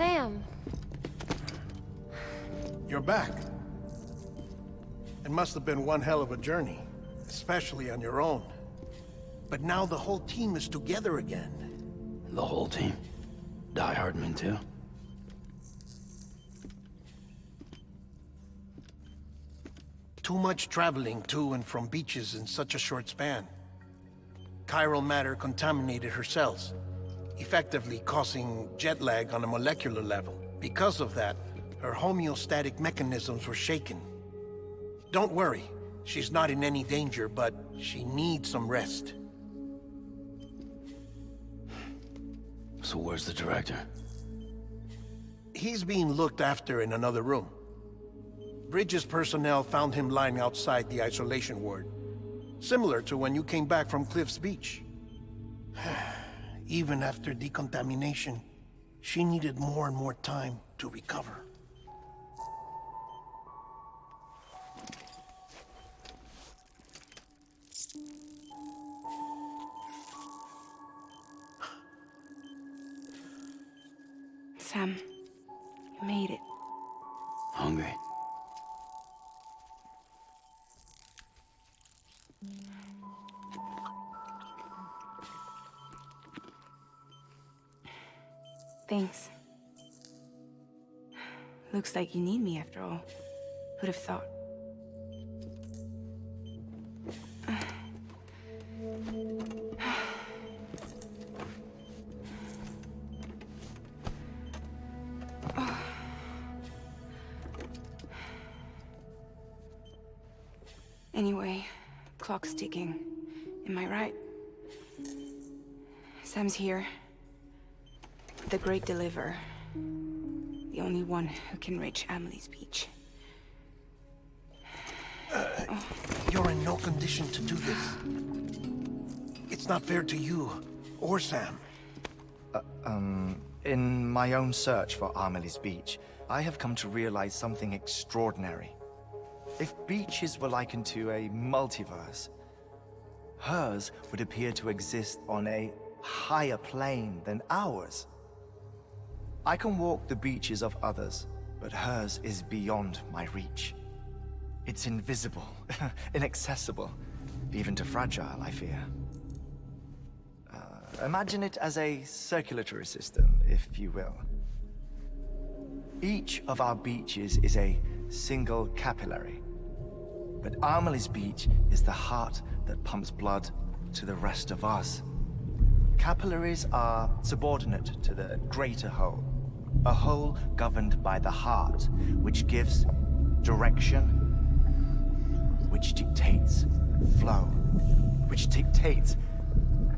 Sam. You're back. It must have been one hell of a journey, especially on your own. But now the whole team is together again. The whole team? Die Hardman too? Too much traveling to and from beaches in such a short span. Chiral matter contaminated her cells, effectively causing jet lag on a molecular level. Because of that, her homeostatic mechanisms were shaken. Don't worry, she's not in any danger, but she needs some rest. So where's the director? He's being looked after in another room. Bridges personnel found him lying outside the isolation ward. Similar to when you came back from Cliff's Beach. Even after decontamination, she needed more and more time to recover. Sam, you made it. Hungry? Thanks. Looks like you need me after all. Who'd have thought? Anyway, clock's ticking. Am I right? Sam's here. The Great Deliverer. The only one who can reach Amelie's Beach. You're in no condition to do this. It's not fair to you, or Sam. In my own search for Amelie's Beach, I have come to realize something extraordinary. If beaches were likened to a multiverse, hers would appear to exist on a higher plane than ours. I can walk the beaches of others, but hers is beyond my reach. It's invisible, inaccessible, even to fragile, I fear. Imagine it as a circulatory system, if you will. Each of our beaches is a single capillary. But Amelie's Beach is the heart that pumps blood to the rest of us. Capillaries are subordinate to the greater whole. A whole governed by the heart, which gives direction, which dictates flow, which dictates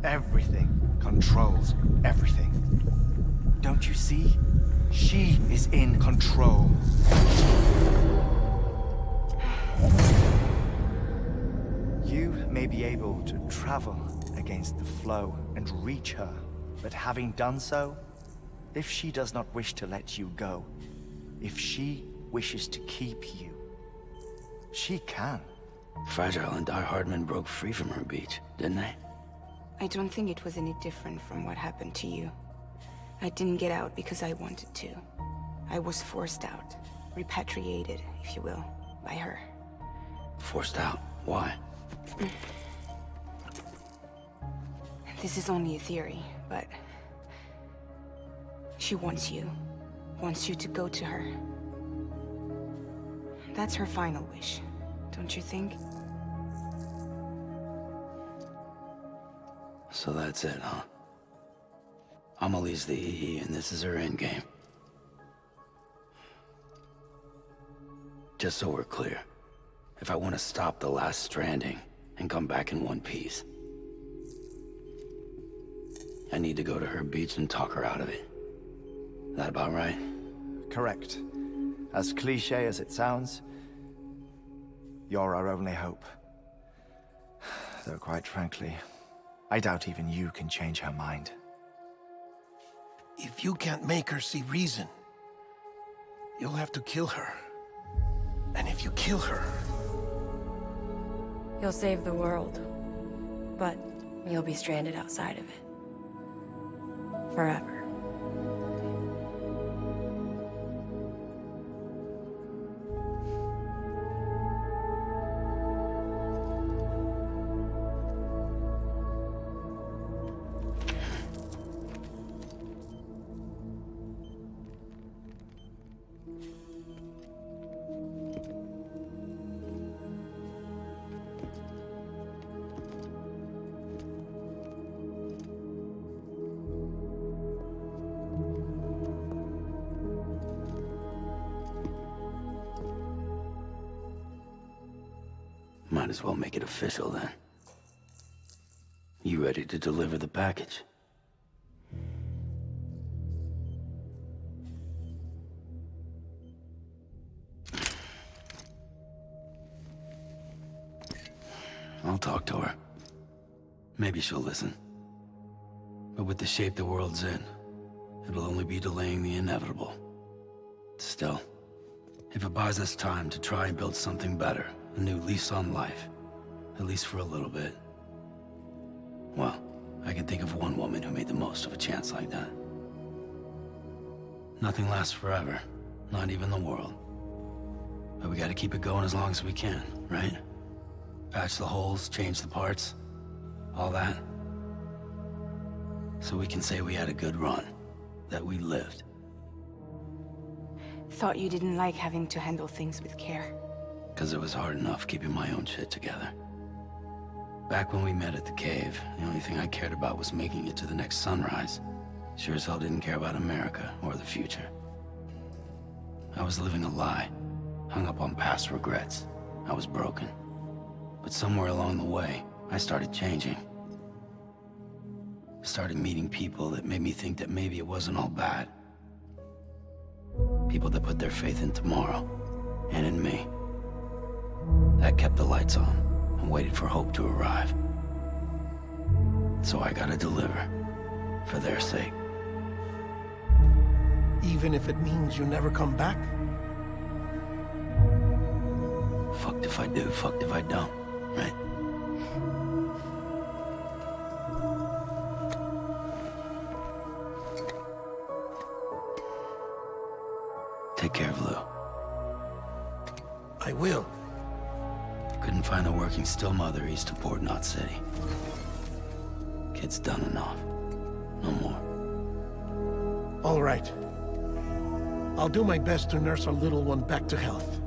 everything, controls everything. Don't you see? She is in control. You may be able to travel against the flow and reach her, but having done so, if she does not wish to let you go, if she wishes to keep you, she can. Fragile and Die Hardman broke free from her beach, didn't they? I don't think it was any different from what happened to you. I didn't get out because I wanted to. I was forced out. Repatriated, if you will, by her. Forced out? Why? This is only a theory, but... she wants you. Wants you to go to her. That's her final wish, don't you think? So that's it, huh? Amelie's the EE, and this is her endgame. Just so we're clear, if I want to stop the last stranding and come back in one piece, I need to go to her beach and talk her out of it. That about right? Correct. As cliché as it sounds, you're our only hope. Though quite frankly, I doubt even you can change her mind. If you can't make her see reason, you'll have to kill her. And if you kill her... You'll save the world, but you'll be stranded outside of it. Forever. might as well make it official then. You ready to deliver the package? I'll talk to her. Maybe she'll listen. But with the shape the world's in, it'll only be delaying the inevitable. Still, if it buys us time to try and build something better, a new lease on life, at least for a little bit, well, I can think of one woman who made the most of a chance like that. Nothing lasts forever, not even the world. But we gotta keep it going as long as we can, right? Patch the holes, change the parts, all that. So we can say we had a good run, that we lived. Thought you didn't like having to handle things with care. 'Cause it was hard enough keeping my own shit together. Back when we met at the cave, the only thing I cared about was making it to the next sunrise. Sure as hell didn't care about America or the future. I was living a lie, hung up on past regrets. I was broken. But somewhere along the way, I started changing. Started meeting people that made me think that maybe it wasn't all bad. People that put their faith in tomorrow, and in me. That kept the lights on, and waited for hope to arrive. So I gotta deliver, for their sake. Even if it means you never come back? Fucked if I do, fucked if I don't, right? Take care of Lou. I will. Couldn't find a working still mother east of Port Knot City. Kid's done enough. No more. All right. I'll do my best to nurse our little one back to health.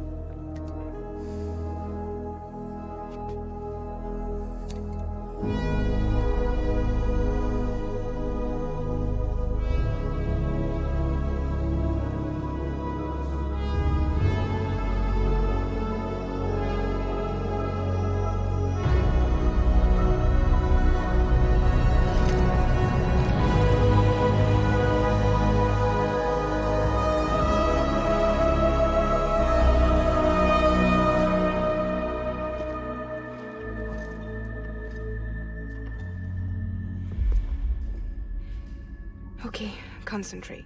Okay, concentrate.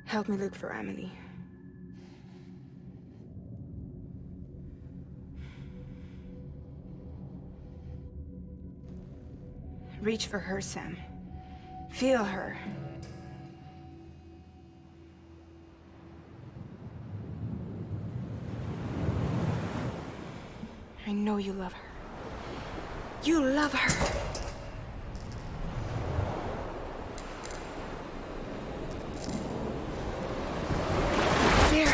Help me look for Emily. Reach for her, Sam. Feel her. I know you love her. You love her! There!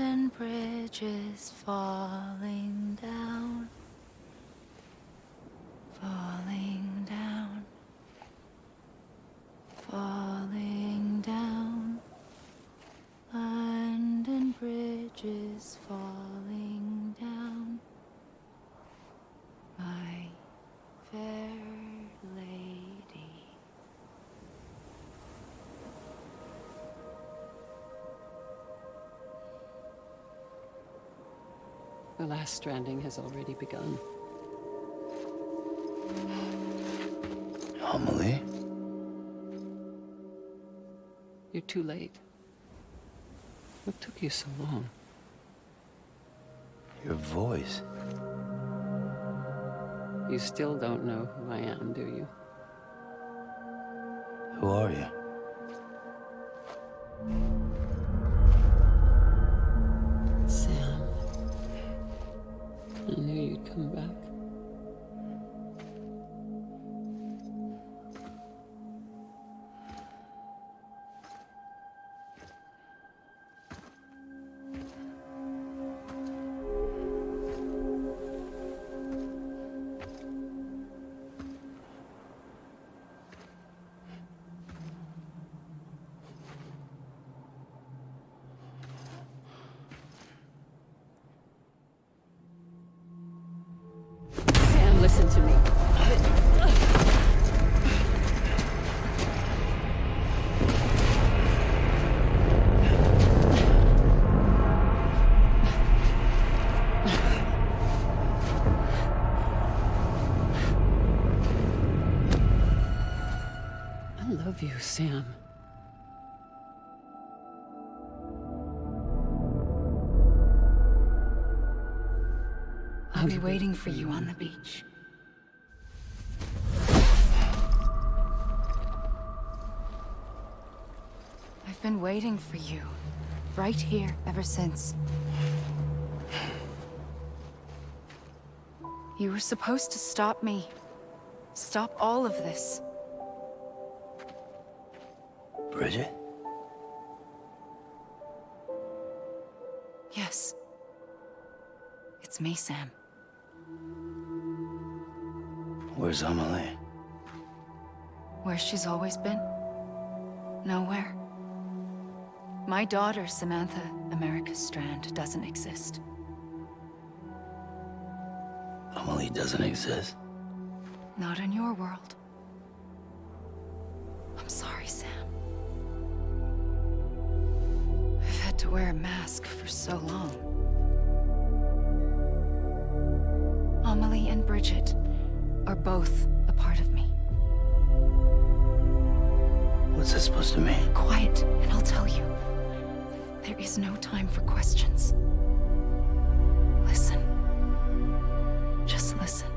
And bridges falling down, falling down, falling down. London bridges falling down, my fair lady. The last stranding has already begun. Amelie? You're too late. What took you so long? Your voice. You still don't know who I am, do you? Who are you? Sam. I knew you'd come back. Sam, listen to me. I love you, Sam. I'll be waiting for you on the beach. I've been waiting for you, right here, ever since. You were supposed to stop me. Stop all of this. Bridget? Yes. It's me, Sam. Where's Amelie? Where she's always been? Nowhere. My daughter, Samantha America Strand, doesn't exist. Amelie doesn't exist. Not in your world. I'm sorry, Sam. I've had to wear a mask for so long. Amelie and Bridget are both a part of me. What's that supposed to mean? Quiet, and I'll tell you. There is no time for questions. Listen. Just listen.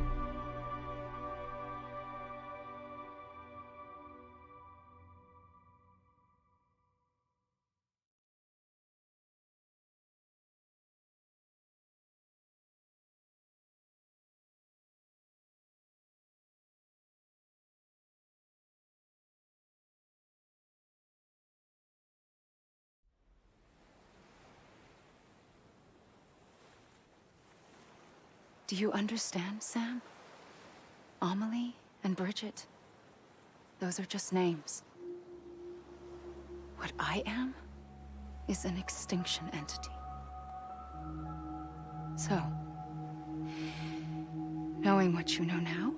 Do you understand, Sam? Amelie and Bridget, those are just names. What I am is an extinction entity. So, Knowing what you know now,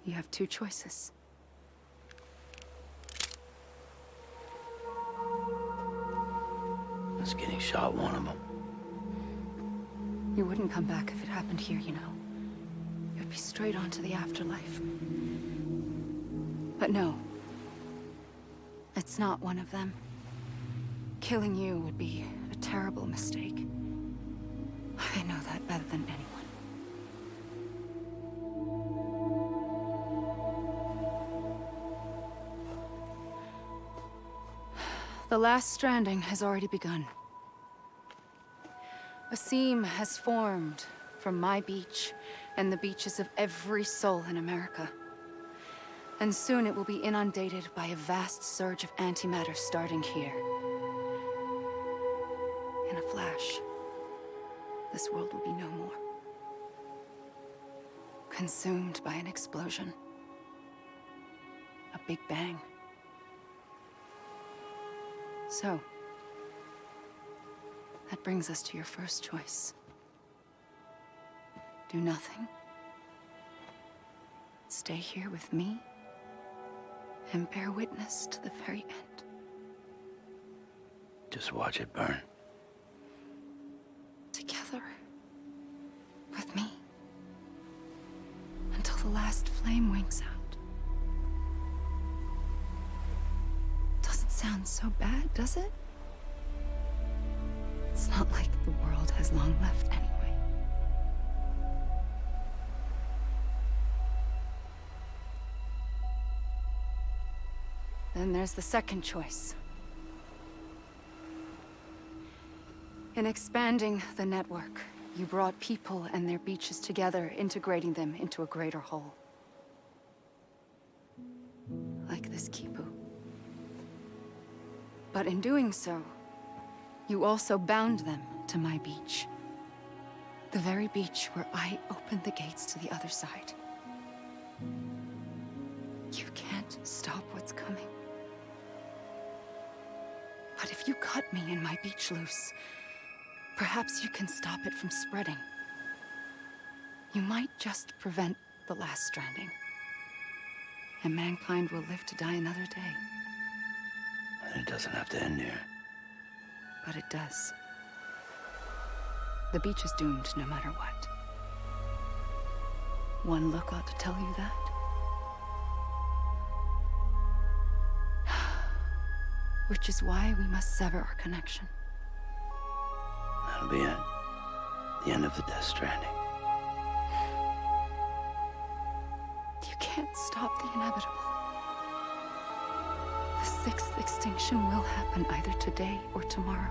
you have two choices. Us getting shot one of them. You wouldn't come back if it happened here, you know. You'd be straight on to the afterlife. But no. It's not one of them. Killing you would be a terrible mistake. I know that better than anyone. The last stranding has already begun. A seam has formed from my beach and the beaches of every soul in America. And soon it will be inundated by a vast surge of antimatter starting here. In a flash, this world will be no more. Consumed by an explosion. A big bang. So, that brings us to your first choice. Do nothing. Stay here with me and bear witness to the very end. Just watch it burn. Together. With me. Until the last flame winks out. Doesn't sound so bad, does it? It's not like the world has long left anyway. Then there's the second choice. In expanding the network, you brought people and their beaches together, integrating them into a greater whole. Like this Kipu. But in doing so, you also bound them to my beach. The very beach where I opened the gates to the other side. You can't stop what's coming. But if you cut me and my beach loose, perhaps you can stop it from spreading. You might just prevent the last stranding. And mankind will live to die another day. And it doesn't have to end here. But it does. The beach is doomed no matter what. One look ought to tell you that. Which is why we must sever our connection. That'll be it. The end of the Death Stranding. You can't stop the inevitable. The sixth extinction will happen either today or tomorrow.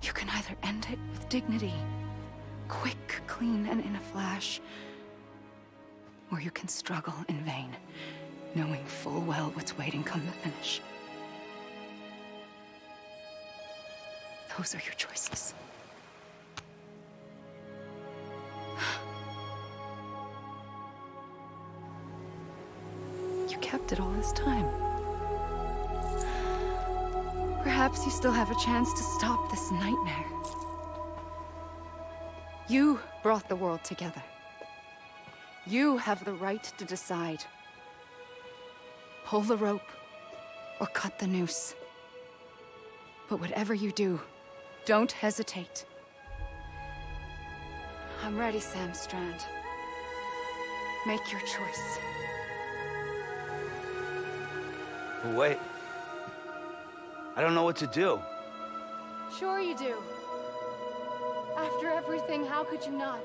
You can either end it with dignity, quick, clean, and in a flash, or you can struggle in vain, knowing full well what's waiting come the finish. Those are your choices. You kept it all this time. Perhaps you still have a chance to stop this nightmare. You brought the world together. You have the right to decide. Pull the rope or cut the noose. But whatever you do, don't hesitate. I'm ready, Sam Strand. Make your choice. But wait. I don't know what to do. Sure you do. After everything, how could you not?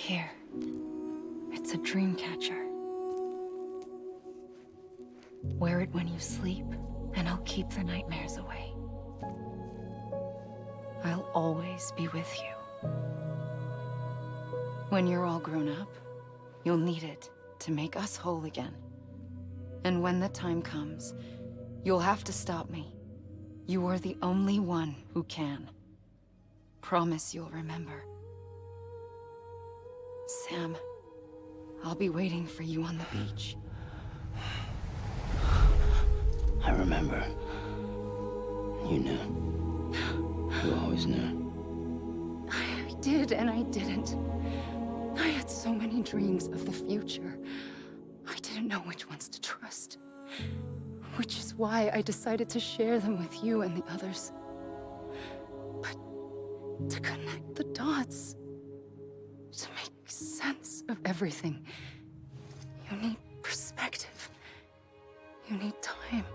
Here. It's a dream catcher. Wear it when you sleep, and I'll keep the nightmares away. I'll always be with you. When you're all grown up, you'll need it to make us whole again. And when the time comes, you'll have to stop me. You are the only one who can. Promise you'll remember. Sam, I'll be waiting for you on the beach. I remember. You knew. You always knew. I did and I didn't. I had so many dreams of the future. I didn't know which ones to trust. Which is why I decided to share them with you and the others. But to connect the dots, to make sense of everything, you need perspective. You need time.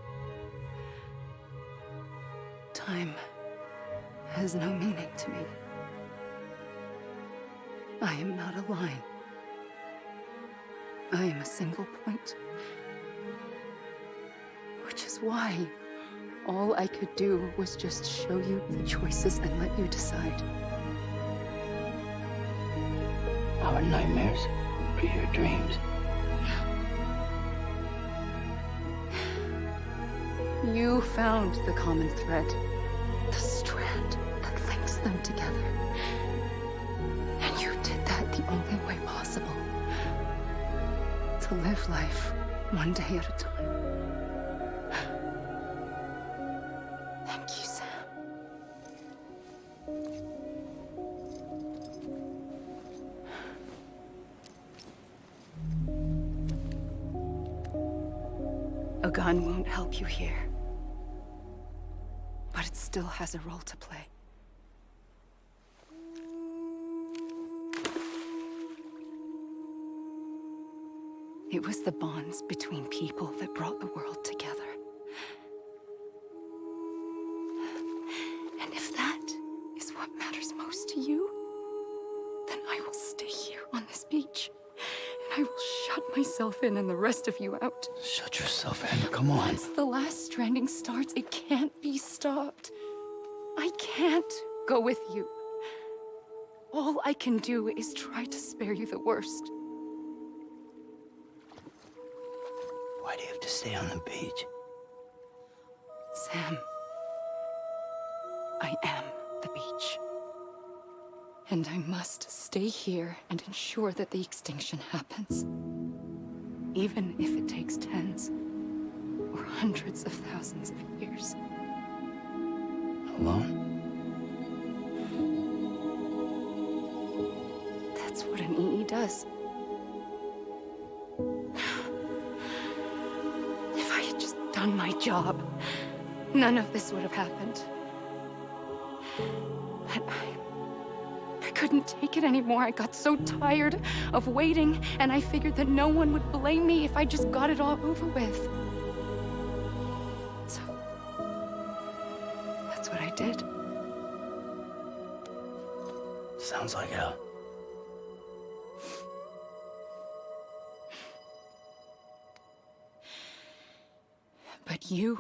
Time has no meaning to me. I am not a line. I am a single point. Which is why all I could do was just show you the choices and let you decide. Our nightmares or your dreams? You found the common thread, the strand that links them together. And you did that the only way possible. To live life one day at a time. Thank you, Sam. A gun won't help you here. But it still has a role to play. It was the bonds between people that brought the world together. And if that is what matters most to you, then I will stay here on this beach. And I will shut myself in and the rest of you out. Shut yourself in. Come on. Once the last stranding starts, it can't be stopped. I can't go with you. All I can do is try to spare you the worst. Why do you have to stay on the beach? Sam, I am the beach. And I must stay here and ensure that the extinction happens. Even if it takes tens or hundreds of thousands of years. Alone? That's what an EE does. If I had just done my job, none of this would have happened. But I couldn't take it anymore. I got so tired of waiting, and I figured that no one would blame me if I just got it all over with. So, that's what I did. Sounds like hell. But you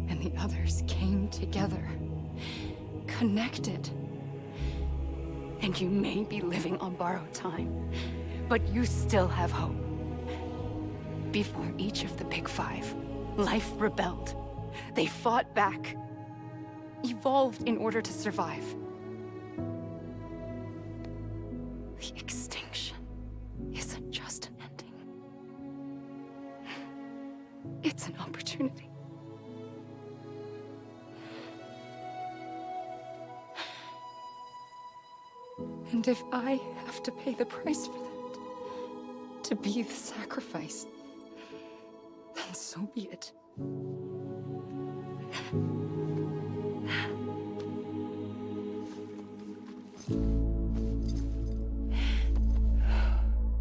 and the others came together, connected. And you may be living on borrowed time, but you still have hope. Before each of the Big Five, life rebelled. They fought back, evolved in order to survive. The extinction isn't just an ending. It's an opportunity. And if I have to pay the price for that, to be the sacrifice, then so be it.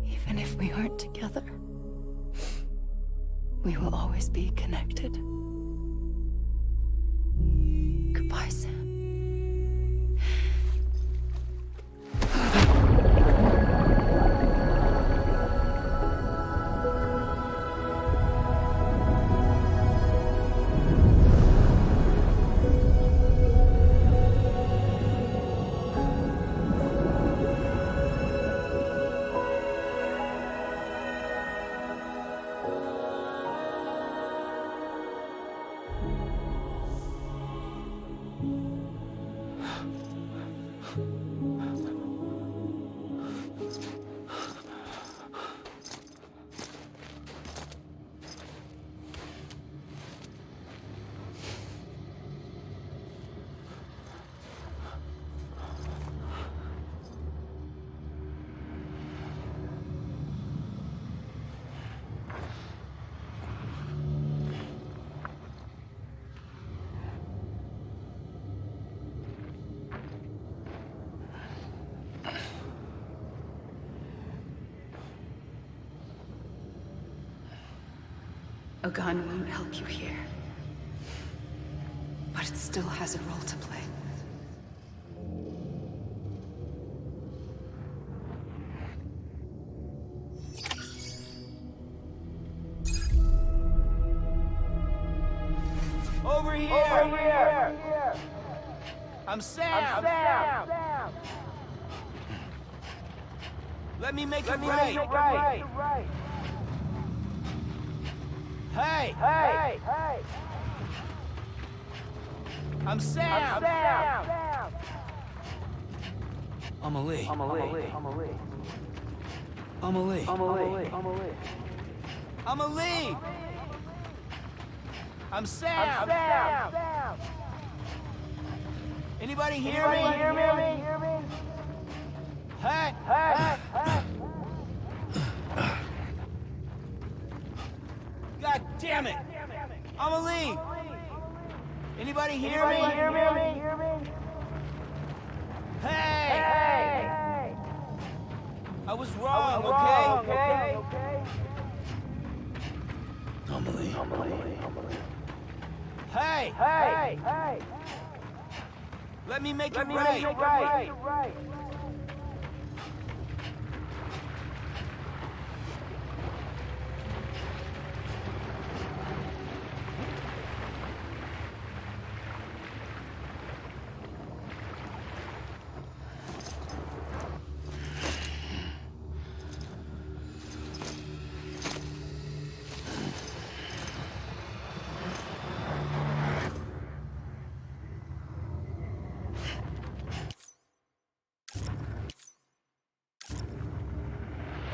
Even if we aren't together, we will always be connected. Goodbye, Sam. A gun won't help you here. But it still has a role to play. Over here! Over here! I'm Sam! Let me make it right! Hey! I'm Sam! Amelie. I'm Sam! Anybody hear me? Hey! God damn it! Amelie! Anybody hear me? Hey! I was wrong, okay? Amelie. Hey! Let me make it right!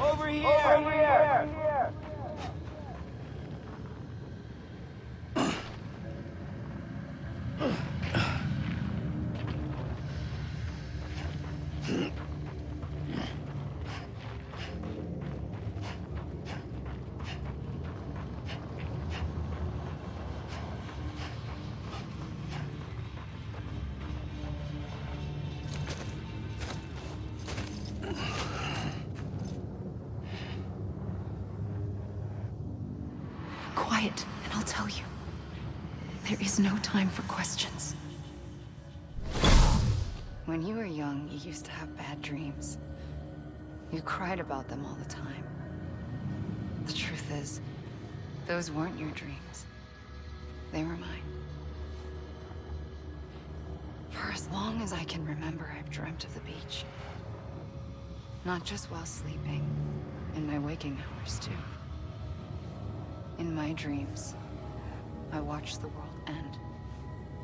Over here! Quiet, and I'll tell you. There is no time for questions. When you were young, you used to have bad dreams. You cried about them all the time. The truth is, those weren't your dreams. They were mine. For as long as I can remember, I've dreamt of the beach. Not just while sleeping, in my waking hours, too. In my dreams, I watched the world end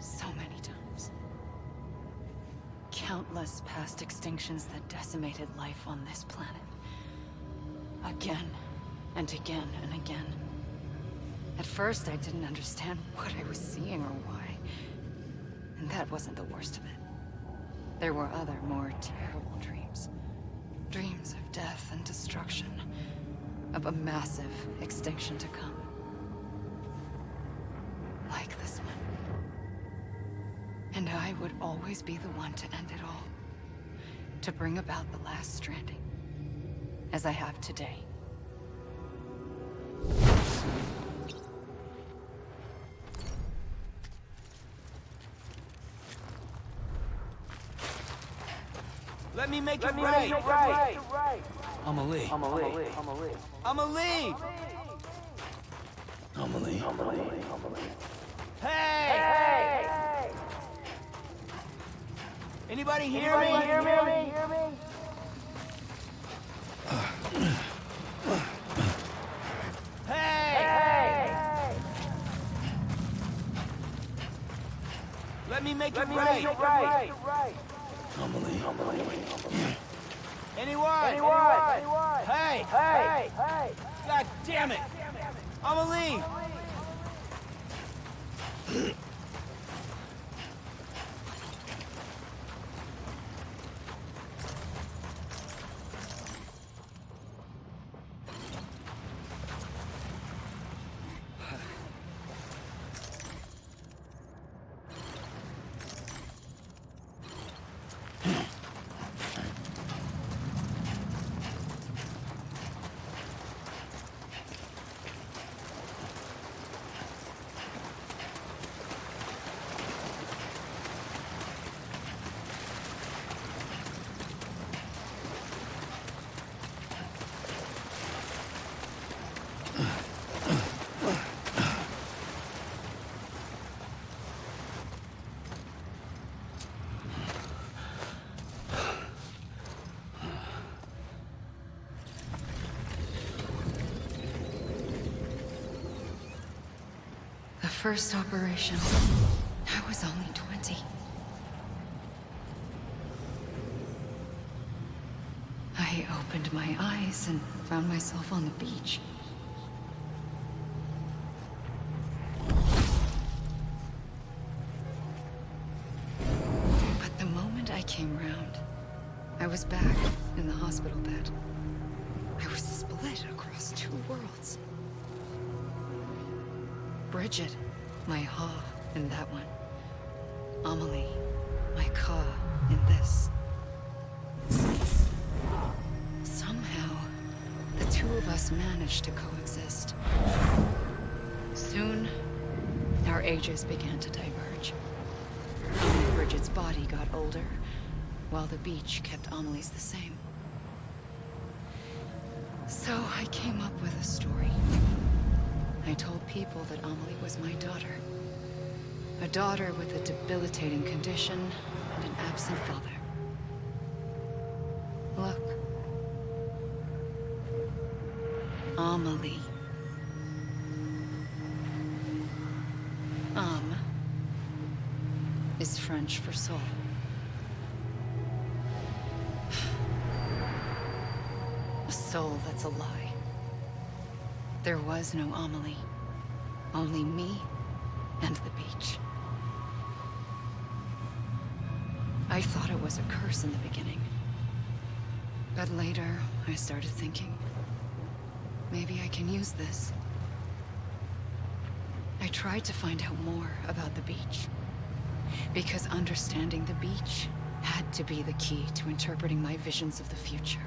so many times. Countless past extinctions that decimated life on this planet. Again and again and again. At first, I didn't understand what I was seeing or why. And that wasn't the worst of it. There were other, more terrible dreams. Dreams of death and destruction. Of a massive extinction to come. Like this one. And I would always be the one to end it all. To bring about the last stranding. As I have today. Let me make it right! Amelie! Hey! Anybody hear me? Hey! Let me make it right! Anyone? Hey! God damn it! Amelie! first operation, I was only 20. I opened my eyes and found myself on the beach. But the moment I came round, I was back in the hospital bed. I was split across two worlds. Bridget, my Ha in that one. Amelie, my Ka in this. Somehow, the two of us managed to coexist. Soon, our ages began to diverge. Bridget's body got older, while the beach kept Amelie's the same. So I came up with a story. I told people that Amelie was my daughter. A daughter with a debilitating condition and an absent father. Look. Amelie. Âme is French for soul. A soul that's a lie. There was no Amelie. Only me and the beach. I thought it was a curse in the beginning. But later, I started thinking, maybe I can use this. I tried to find out more about the beach. Because understanding the beach had to be the key to interpreting my visions of the future.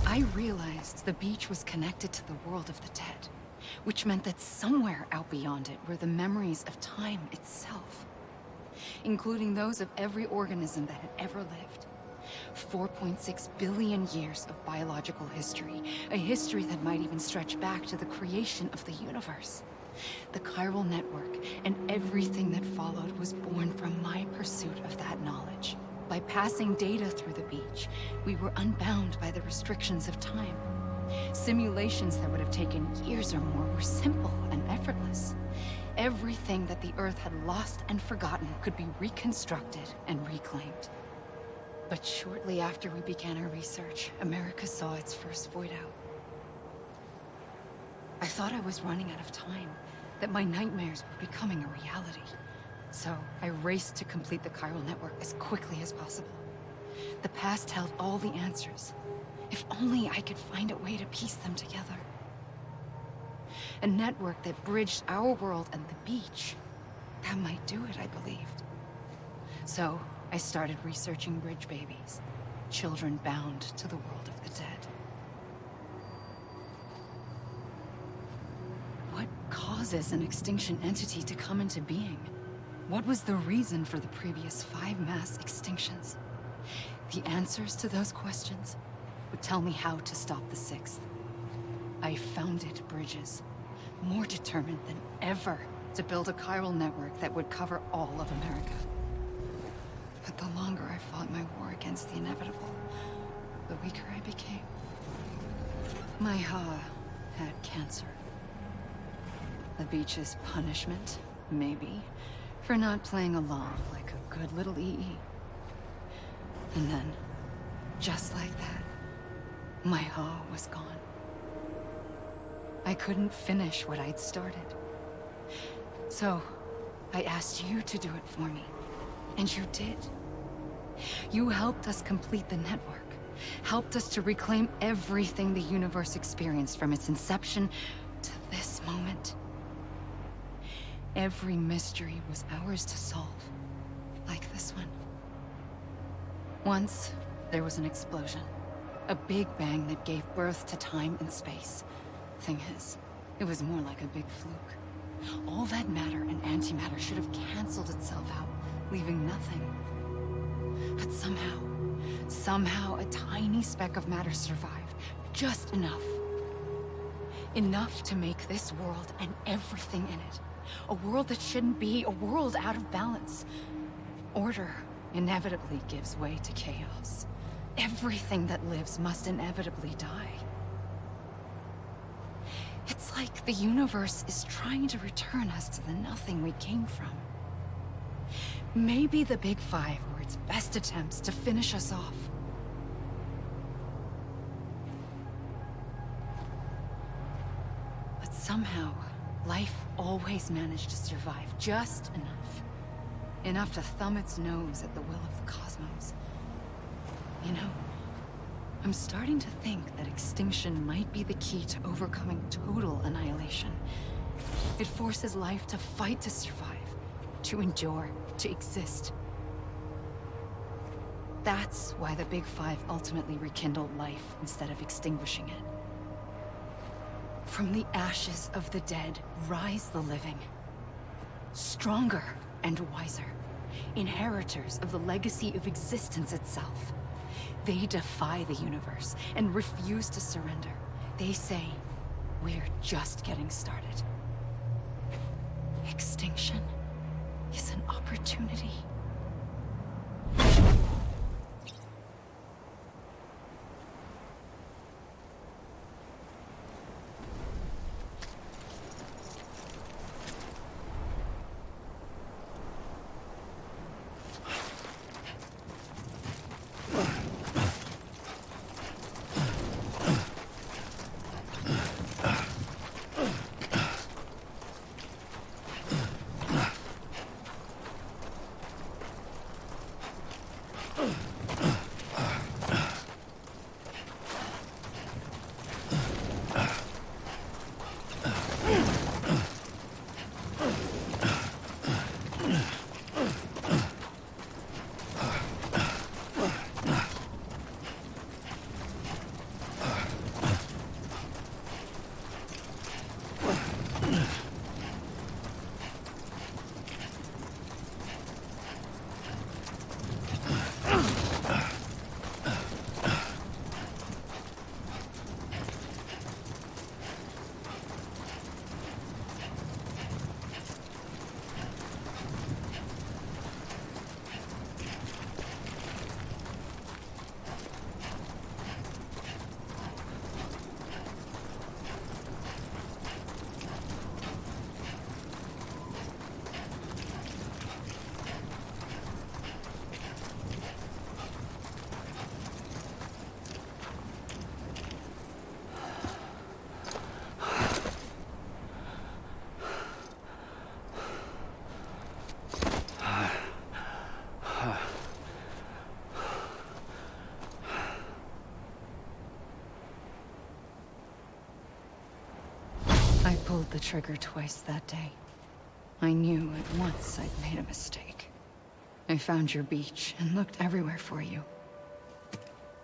I realized the beach was connected to the world of the dead, which meant that somewhere out beyond it were the memories of time itself, including those of every organism that had ever lived. 4.6 billion years of biological history, a history that might even stretch back to the creation of the universe. The chiral network and everything that followed was born from my pursuit of that knowledge. By passing data through the beach, we were unbound by the restrictions of time. Simulations that would have taken years or more were simple and effortless. Everything that the Earth had lost and forgotten could be reconstructed and reclaimed. But shortly after we began our research, America saw its first void out. I thought I was running out of time, that my nightmares were becoming a reality. So I raced to complete the chiral network as quickly as possible. The past held all the answers. If only I could find a way to piece them together. A network that bridged our world and the beach. That might do it, I believed. So, I started researching bridge babies. Children bound to the world of the dead. What causes an extinction entity to come into being? What was the reason for the previous 5 mass extinctions? The answers to those questions would tell me how to stop the 6th. I founded bridges, more determined than ever to build a chiral network that would cover all of America. But the longer I fought my war against the inevitable, the weaker I became. My Ha had cancer. The beach's punishment, maybe, for not playing along like a good little EE. And then, just like that, my Ha was gone. I couldn't finish what I'd started. So, I asked you to do it for me. And you did. You helped us complete the network. Helped us to reclaim everything the universe experienced from its inception to this moment. Every mystery was ours to solve. Like this one. Once, there was an explosion. A big bang that gave birth to time and space. Thing is, it was more like a big fluke. All that matter and antimatter should have canceled itself out, leaving nothing. But somehow a tiny speck of matter survived. Just enough. Enough to make this world and everything in it. A world that shouldn't be, a world out of balance. Order inevitably gives way to chaos. Everything that lives must inevitably die. It's like the universe is trying to return us to the nothing we came from. Maybe the Big Five were its best attempts to finish us off. But somehow, life always managed to survive just enough. Enough to thumb its nose at the will of the cosmos. You know, I'm starting to think that extinction might be the key to overcoming total annihilation. It forces life to fight to survive, to endure, to exist. That's why the Big Five ultimately rekindled life instead of extinguishing it. From the ashes of the dead rise the living. Stronger and wiser. Inheritors of the legacy of existence itself. They defy the universe and refuse to surrender. They say, we're just getting started. Extinction is an opportunity. pulled the trigger twice that day. I knew at once I'd made a mistake. I found your beach and looked everywhere for you.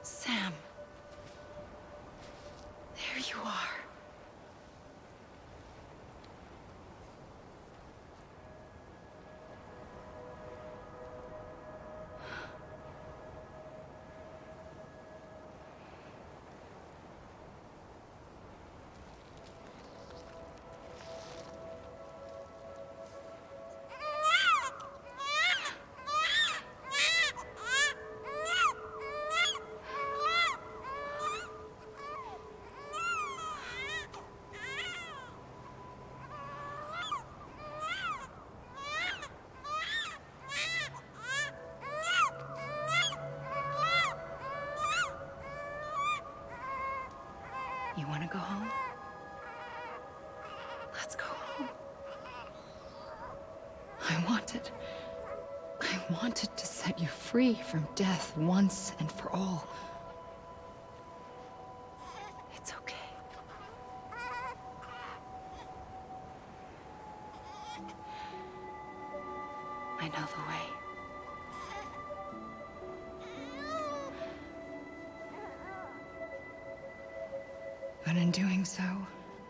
Sam. There you are. You want to go home? Let's go home. I wanted to set you free from death once and for all. It's okay. I know the way. But in doing so,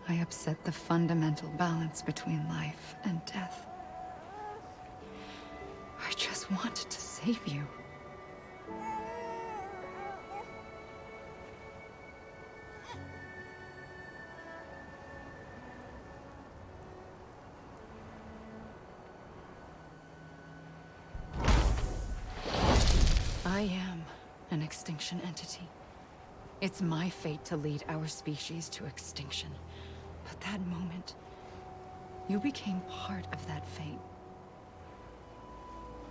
I upset the fundamental balance between life and death. I just wanted to save you. I am an extinction entity. It's my fate to lead our species to extinction. But that moment, you became part of that fate.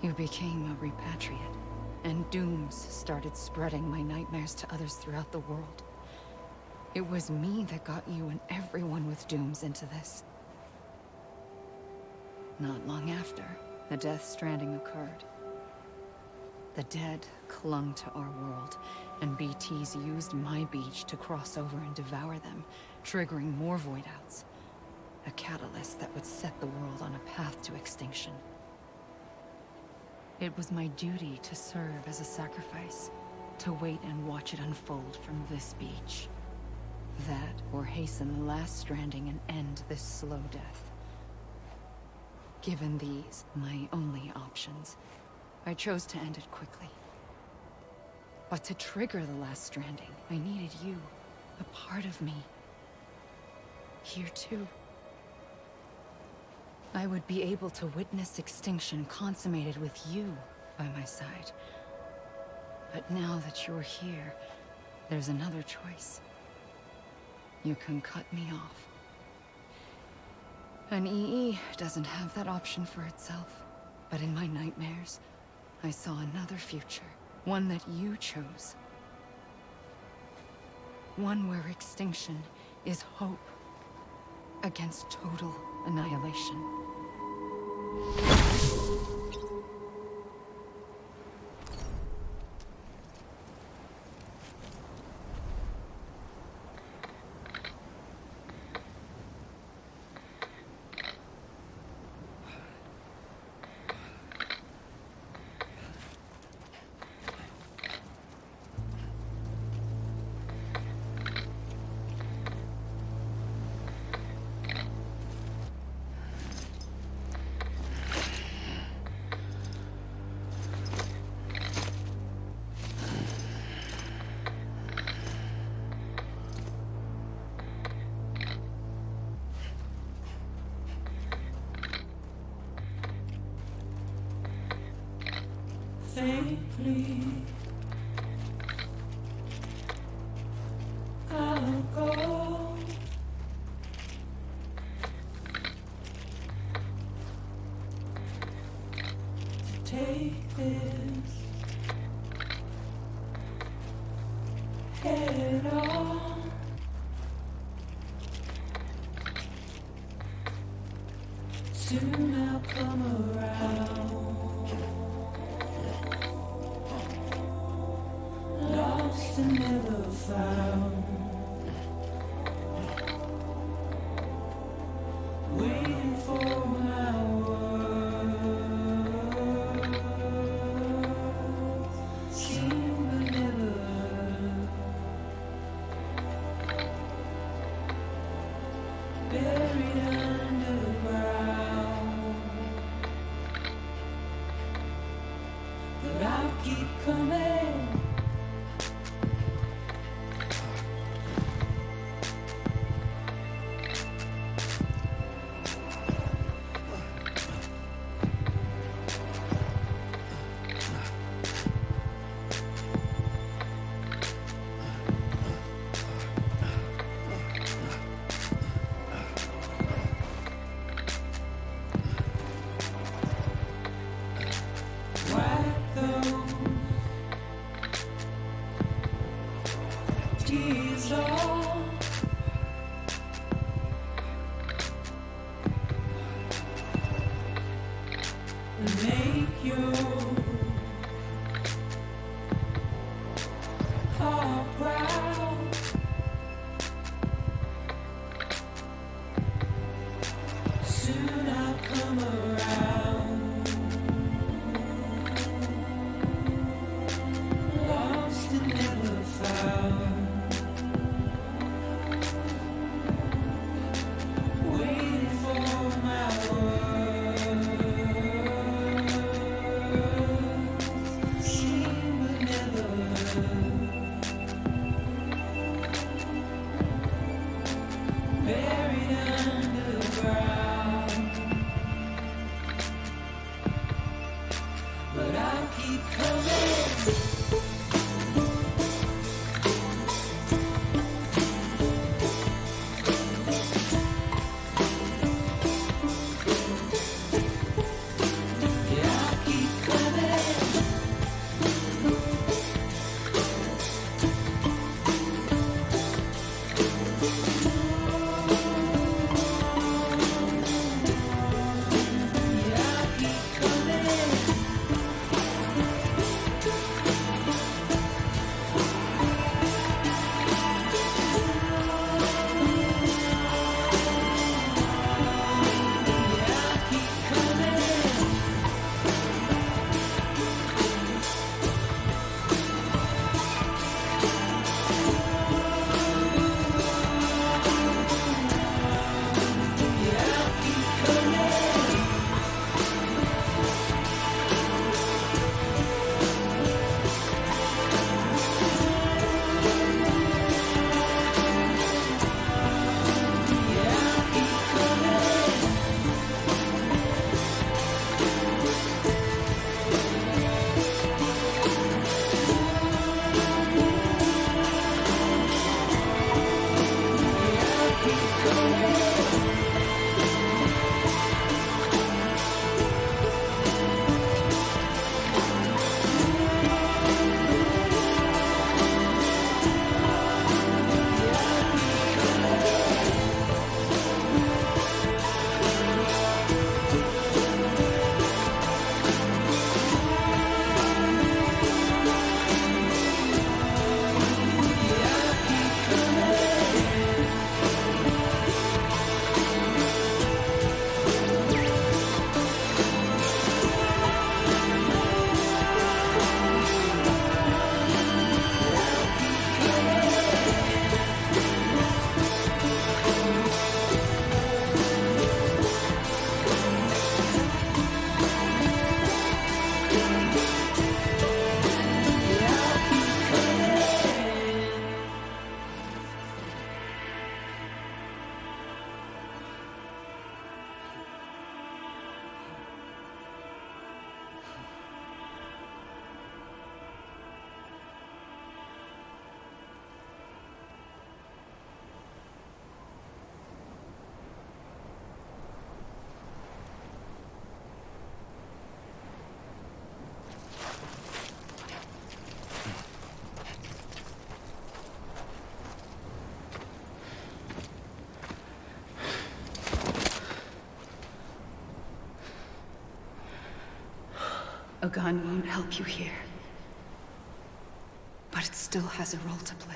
You became a repatriate, and dooms started spreading my nightmares to others throughout the world. It was me that got you and everyone with dooms into this. Not long after, the Death Stranding occurred. The dead clung to our world, and BTs used my beach to cross over and devour them, triggering more void outs. A catalyst that would set the world on a path to extinction. It was my duty to serve as a sacrifice, to wait and watch it unfold from this beach. That, or hasten the last stranding and end this slow death. Given these, my only options, I chose to end it quickly. But to trigger the last stranding, I needed you, a part of me. Here too. I would be able to witness extinction consummated with you by my side. But now that you're here, there's another choice. You can cut me off. An EE doesn't have that option for itself. But in my nightmares, I saw another future. One that you chose. One where extinction is hope against total annihilation. Faintly, I'll go. To take this head on. Soon I'll come around. Lost and never found. for my world. Seem but never. Buried underground. But I'll keep coming. Wipe those tears off. And make your heart proud. Soon I'll come around. Lost and never found. Waiting for my world. Seen but never heard. Buried underground. But I'll keep coming. Yeah, I'll keep coming. Yeah, I'll keep coming. Yeah, I'll keep coming. Yeah, I'll keep coming. Yeah, I'll keep coming. Yeah, I'll keep coming. A gun won't help you here. But it still has a role to play.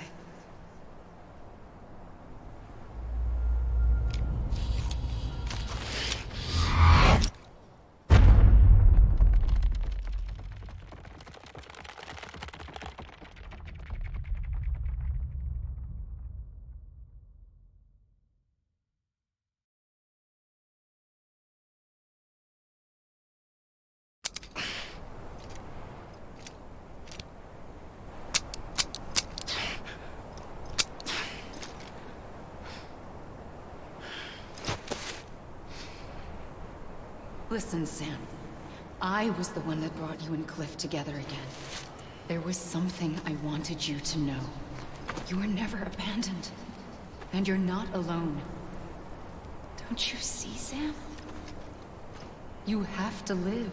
Listen, Sam. I was the one that brought you and Cliff together again. There was something I wanted you to know. You were never abandoned. And you're not alone. Don't you see, Sam? You have to live.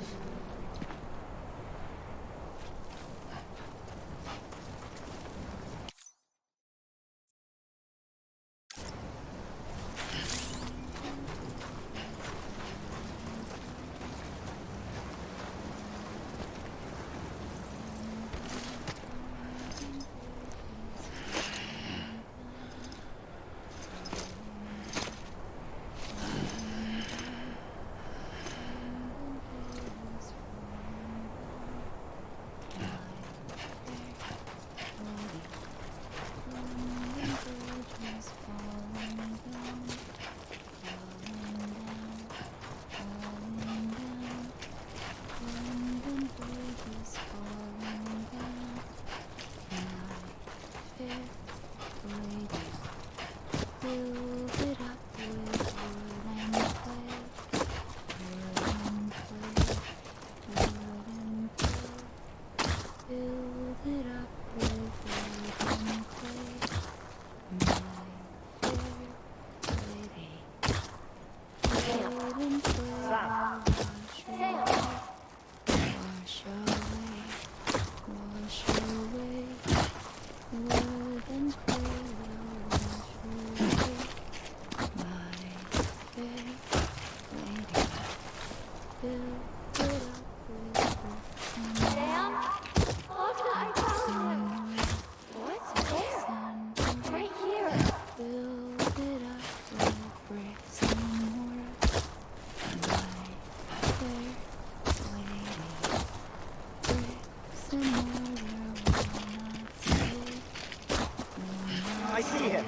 I see him.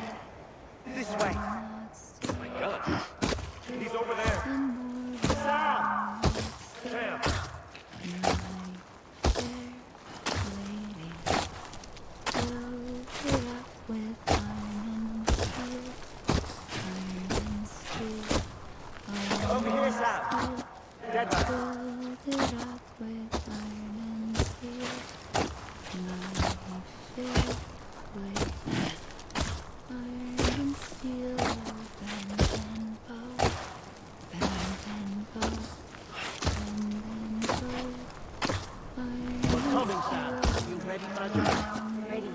This way. My God. He's over there. Sam! Sam! Over here, Sam. Dead back. We're coming, Sam. You ready, Roger? Ready.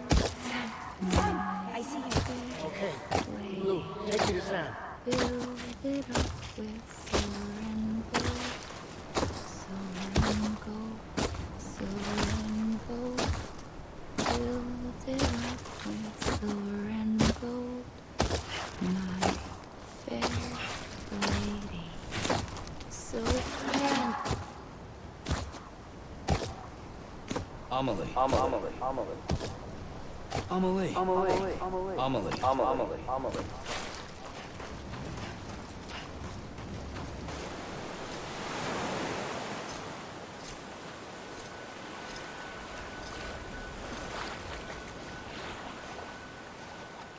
I see you. Okay. Blue, take me to Sam. Build it up with silver and gold. Silver and gold. Silver and gold. Build it up with silver and gold. My fair lady. So grand. Amelie. Amelie. Amelie.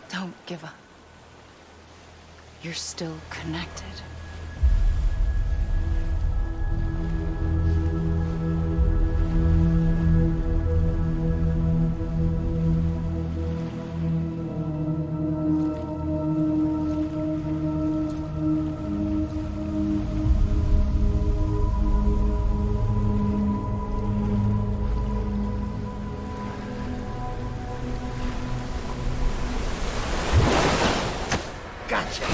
Don't give up. You're still connected. Gotcha.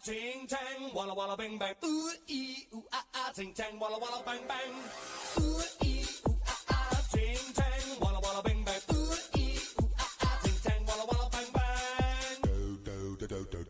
Ting tang, walla walla bang bang. Ooh ee ooh ah ah, ting tang, walla walla bang bang. Ooh ee.